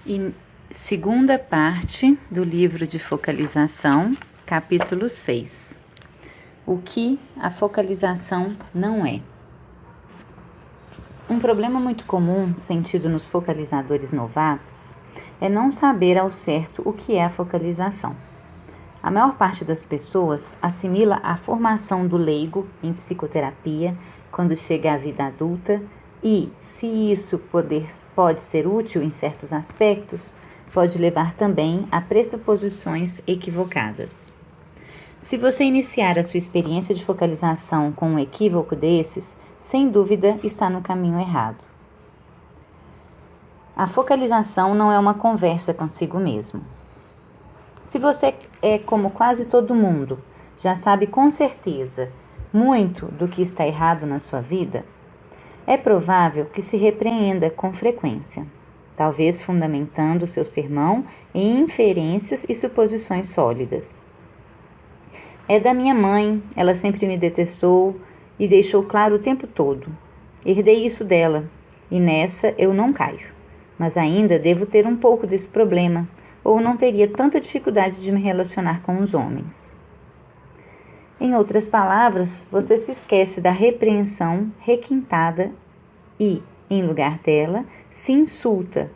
E segunda parte do livro de focalização, capítulo 6. O que a focalização não é. Um problema muito comum sentido nos focalizadores novatos é não saber ao certo o que é a focalização. A maior parte das pessoas assimila a formação do leigo em psicoterapia quando chega à vida adulta e, se isso pode ser útil em certos aspectos, pode levar também a pressuposições equivocadas. Se você iniciar a sua experiência de focalização com um equívoco desses, sem dúvida está no caminho errado. A focalização não é uma conversa consigo mesmo. Se você é como quase todo mundo, já sabe com certeza muito do que está errado na sua vida, é provável que se repreenda com frequência, talvez fundamentando seu sermão em inferências e suposições sólidas. É da minha mãe, ela sempre me detestou e deixou claro o tempo todo. Herdei isso dela, e nessa eu não caio, mas ainda devo ter um pouco desse problema, ou não teria tanta dificuldade de me relacionar com os homens. Em outras palavras, você se esquece da repreensão requintada e, em lugar dela, se insulta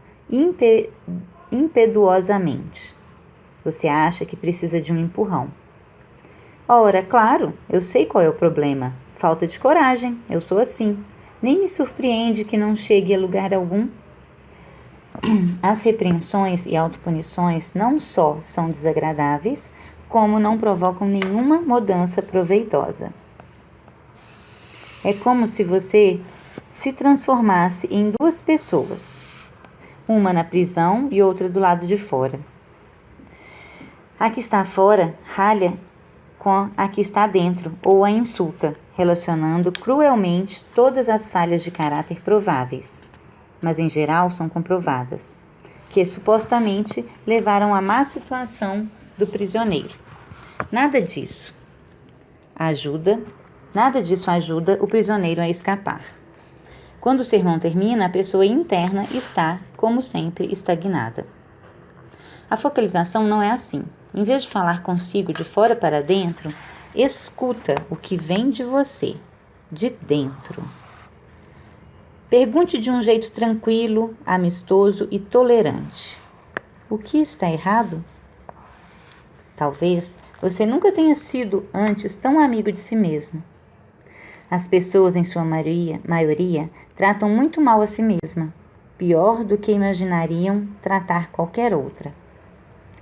impetuosamente. Você acha que precisa de um empurrão. Ora, claro, eu sei qual é o problema. Falta de coragem, eu sou assim. Nem me surpreende que não chegue a lugar algum. As repreensões e autopunições não só são desagradáveis, como não provocam nenhuma mudança proveitosa. É como se você se transformasse em duas pessoas, uma na prisão e outra do lado de fora. A que está fora ralha com a que está dentro ou a insulta, relacionando cruelmente todas as falhas de caráter prováveis, mas em geral são comprovadas, que supostamente levaram à má situação do prisioneiro. Nada disso ajuda o prisioneiro a escapar. Quando o sermão termina, a pessoa interna está, como sempre, estagnada. A focalização não é assim. Em vez de falar consigo de fora para dentro, escuta o que vem de você, de dentro. Pergunte de um jeito tranquilo, amistoso e tolerante. O que está errado? Talvez você nunca tenha sido antes tão amigo de si mesmo. As pessoas, em sua maioria, tratam muito mal a si mesma, pior do que imaginariam tratar qualquer outra.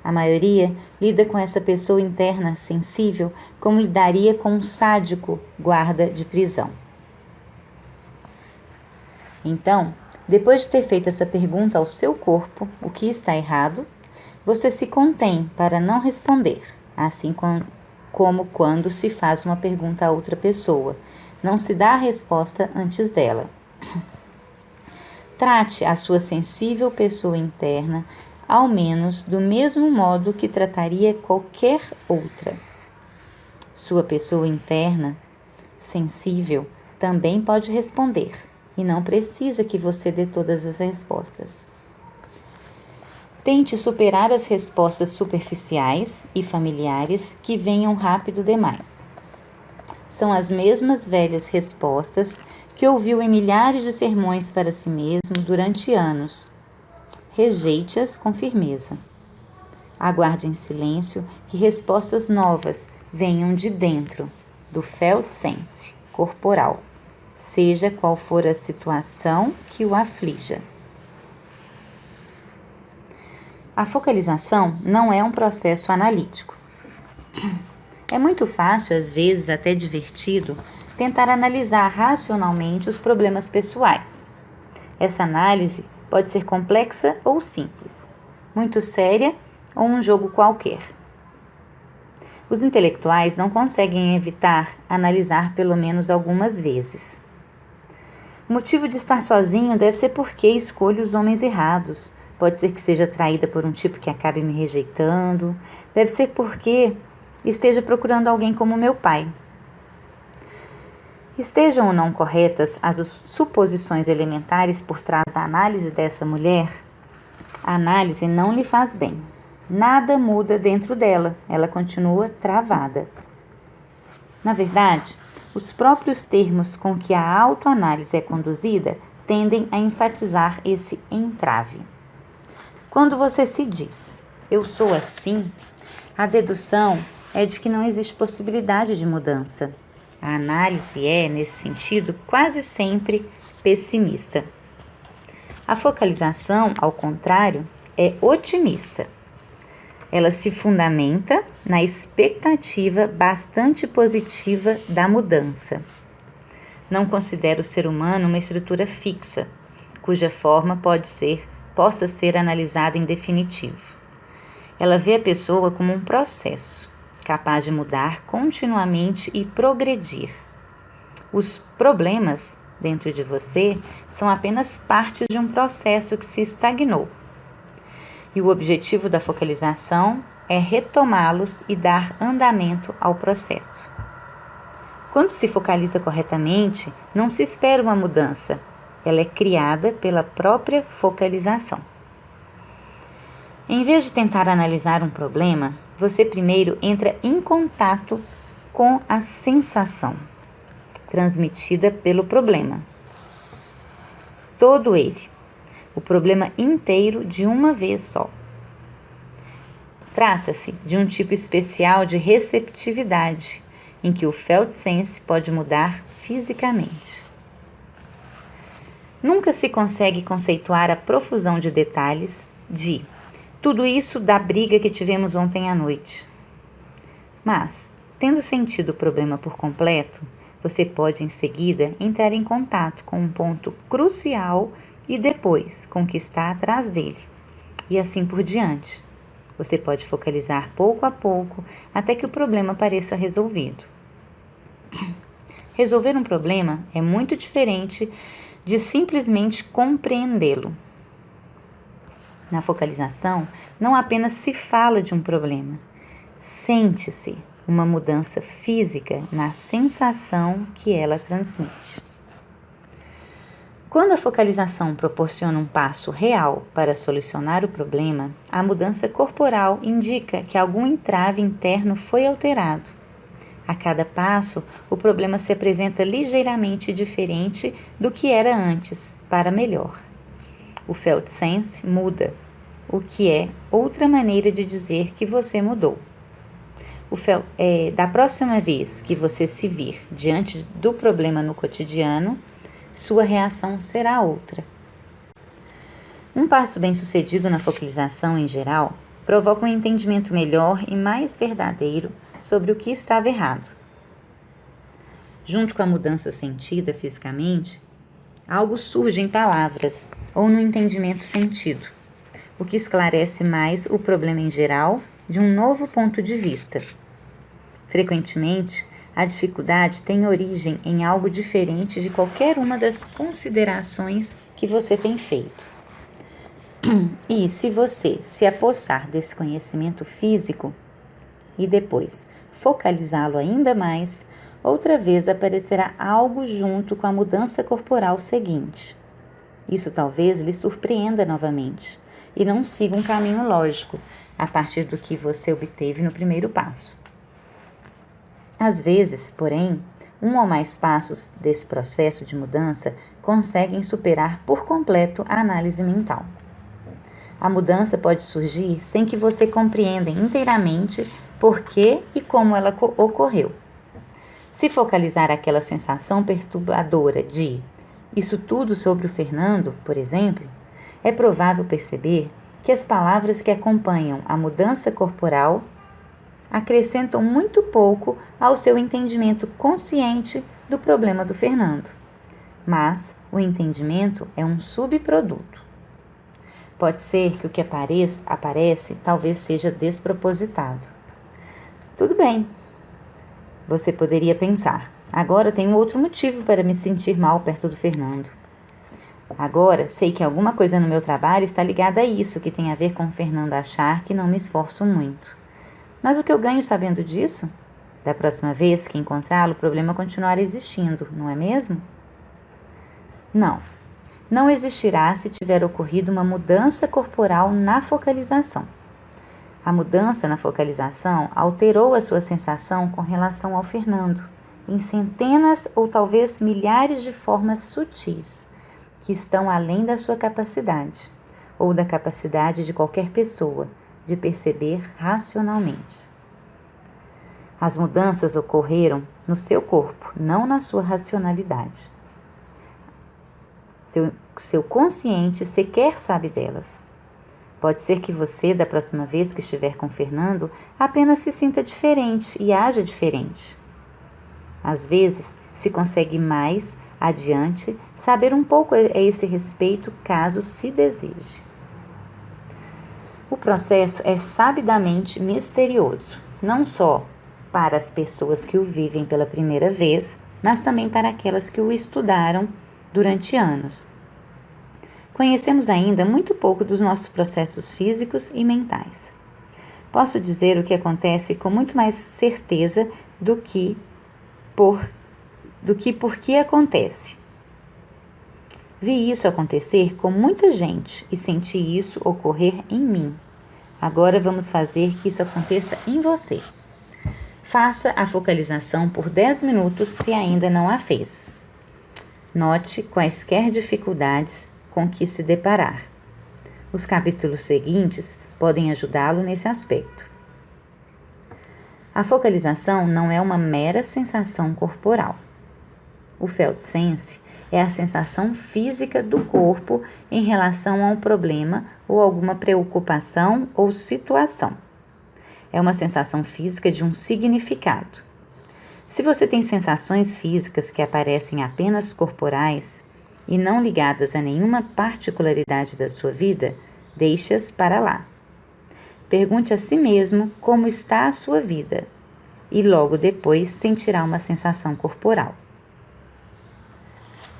A maioria lida com essa pessoa interna sensível como lidaria com um sádico guarda de prisão. Então, depois de ter feito essa pergunta ao seu corpo, o que está errado, você se contém para não responder, assim como quando se faz uma pergunta a outra pessoa. Não se dá a resposta antes dela. Trate a sua sensível pessoa interna ao menos do mesmo modo que trataria qualquer outra. Sua pessoa interna, sensível, também pode responder, e não precisa que você dê todas as respostas. Tente superar as respostas superficiais e familiares que venham rápido demais. São as mesmas velhas respostas que ouviu em milhares de sermões para si mesmo durante anos. Rejeite-as com firmeza. Aguarde em silêncio que respostas novas venham de dentro, do Feldsense corporal, seja qual for a situação que o aflija. A focalização não é um processo analítico. É muito fácil, às vezes até divertido, tentar analisar racionalmente os problemas pessoais. Essa análise pode ser complexa ou simples, muito séria ou um jogo qualquer. Os intelectuais não conseguem evitar analisar pelo menos algumas vezes. O motivo de estar sozinho deve ser porque escolho os homens errados. Pode ser que seja atraída por um tipo que acabe me rejeitando. Deve ser porque esteja procurando alguém como meu pai. Estejam ou não corretas as suposições elementares por trás da análise dessa mulher, A análise não lhe faz bem. Nada muda dentro dela, ela continua travada. Na verdade, os próprios termos com que a autoanálise é conduzida tendem a enfatizar esse entrave. Quando você se diz, eu sou assim, a dedução é de que não existe possibilidade de mudança. A análise é, nesse sentido, quase sempre pessimista. A focalização, ao contrário, é otimista. Ela se fundamenta na expectativa bastante positiva da mudança. Não considera o ser humano uma estrutura fixa, cuja forma possa ser analisada em definitivo. Ela vê a pessoa como um processo, capaz de mudar continuamente e progredir. Os problemas dentro de você são apenas partes de um processo que se estagnou. E o objetivo da focalização é retomá-los e dar andamento ao processo. Quando se focaliza corretamente, não se espera uma mudança, ela é criada pela própria focalização. Em vez de tentar analisar um problema, você primeiro entra em contato com a sensação transmitida pelo problema. Todo ele, o problema inteiro de uma vez só. Trata-se de um tipo especial de receptividade, em que o felt sense pode mudar fisicamente. Nunca se consegue conceituar a profusão de detalhes de tudo isso da briga que tivemos ontem à noite. Mas, tendo sentido o problema por completo, você pode em seguida entrar em contato com um ponto crucial e depois com o que está atrás dele, e assim por diante. Você pode focalizar pouco a pouco até que o problema pareça resolvido. Resolver um problema é muito diferente de simplesmente compreendê-lo. Na focalização, não apenas se fala de um problema, sente-se uma mudança física na sensação que ela transmite. Quando a focalização proporciona um passo real para solucionar o problema, a mudança corporal indica que algum entrave interno foi alterado. A cada passo, o problema se apresenta ligeiramente diferente do que era antes, para melhor. O felt sense muda, o que é outra maneira de dizer que você mudou. Da próxima vez que você se vir diante do problema no cotidiano, sua reação será outra. Um passo bem-sucedido na focalização em geral provoca um entendimento melhor e mais verdadeiro sobre o que estava errado. Junto com a mudança sentida fisicamente, algo surge em palavras ou no entendimento sentido, o que esclarece mais o problema em geral de um novo ponto de vista. Frequentemente, a dificuldade tem origem em algo diferente de qualquer uma das considerações que você tem feito. E se você se apossar desse conhecimento físico e depois focalizá-lo ainda mais, outra vez aparecerá algo junto com a mudança corporal seguinte. Isso talvez lhe surpreenda novamente e não siga um caminho lógico a partir do que você obteve no primeiro passo. Às vezes, porém, um ou mais passos desse processo de mudança conseguem superar por completo a análise mental. A mudança pode surgir sem que você compreenda inteiramente por que e como ela ocorreu. Se focalizar aquela sensação perturbadora de isso tudo sobre o Fernando, por exemplo, é provável perceber que as palavras que acompanham a mudança corporal acrescentam muito pouco ao seu entendimento consciente do problema do Fernando. Mas o entendimento é um subproduto. Pode ser que o que aparece talvez seja despropositado. Tudo bem. Você poderia pensar, agora tenho outro motivo para me sentir mal perto do Fernando. Agora sei que alguma coisa no meu trabalho está ligada a isso, que tem a ver com o Fernando achar que não me esforço muito. Mas o que eu ganho sabendo disso? Da próxima vez que encontrá-lo, o problema continuará existindo, não é mesmo? Não. não existirá se tiver ocorrido uma mudança corporal na focalização. A mudança na focalização alterou a sua sensação com relação ao Fernando, em centenas ou talvez milhares de formas sutis, que estão além da sua capacidade, ou da capacidade de qualquer pessoa, de perceber racionalmente. As mudanças ocorreram no seu corpo, não na sua racionalidade. Seu consciente sequer sabe delas. Pode ser que você, da próxima vez que estiver com Fernando, apenas se sinta diferente e haja diferente. Às vezes, se consegue mais adiante saber um pouco a esse respeito, caso se deseje. O processo é sabidamente misterioso, não só para as pessoas que o vivem pela primeira vez, mas também para aquelas que o estudaram durante anos. Conhecemos ainda muito pouco dos nossos processos físicos e mentais. Posso dizer o que acontece com muito mais certeza do que por que acontece. Vi isso acontecer com muita gente e senti isso ocorrer em mim. Agora vamos fazer que isso aconteça em você. Faça a focalização por 10 minutos se ainda não a fez. Note quaisquer dificuldades com que se deparar. Os capítulos seguintes podem ajudá-lo nesse aspecto. A focalização não é uma mera sensação corporal. O felt sense é a sensação física do corpo em relação a um problema ou alguma preocupação ou situação. É uma sensação física de um significado. Se você tem sensações físicas que aparecem apenas corporais e não ligadas a nenhuma particularidade da sua vida, deixe-as para lá. Pergunte a si mesmo como está a sua vida e logo depois sentirá uma sensação corporal.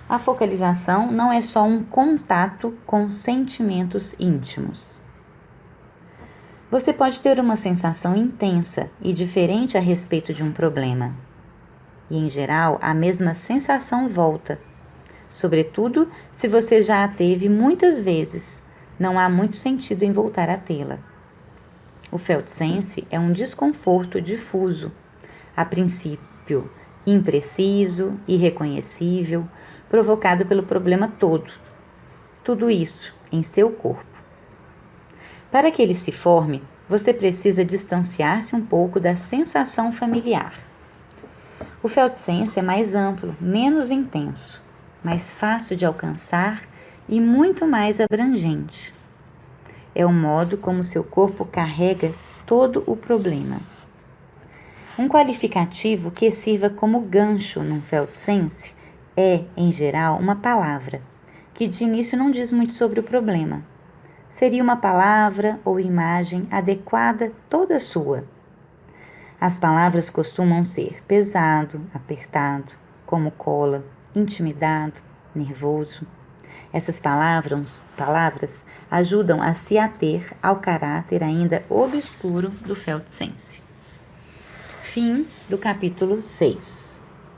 A focalização não é só um contato com sentimentos íntimos. Você pode ter uma sensação intensa e diferente a respeito de um problema. E, em geral, a mesma sensação volta. Sobretudo, se você já a teve muitas vezes, não há muito sentido em voltar a tê-la. O felt sense é um desconforto difuso, a princípio impreciso, irreconhecível, provocado pelo problema todo. Tudo isso em seu corpo. Para que ele se forme, você precisa distanciar-se um pouco da sensação familiar. O felt sense é mais amplo, menos intenso, mais fácil de alcançar e muito mais abrangente. É o modo como seu corpo carrega todo o problema. Um qualificativo que sirva como gancho num felt sense é, em geral, uma palavra, que de início não diz muito sobre o problema. Seria uma palavra ou imagem adequada toda sua. As palavras costumam ser pesado, apertado, como cola, intimidado, nervoso. Essas palavras ajudam a se ater ao caráter ainda obscuro do felt sense. Fim do capítulo 6.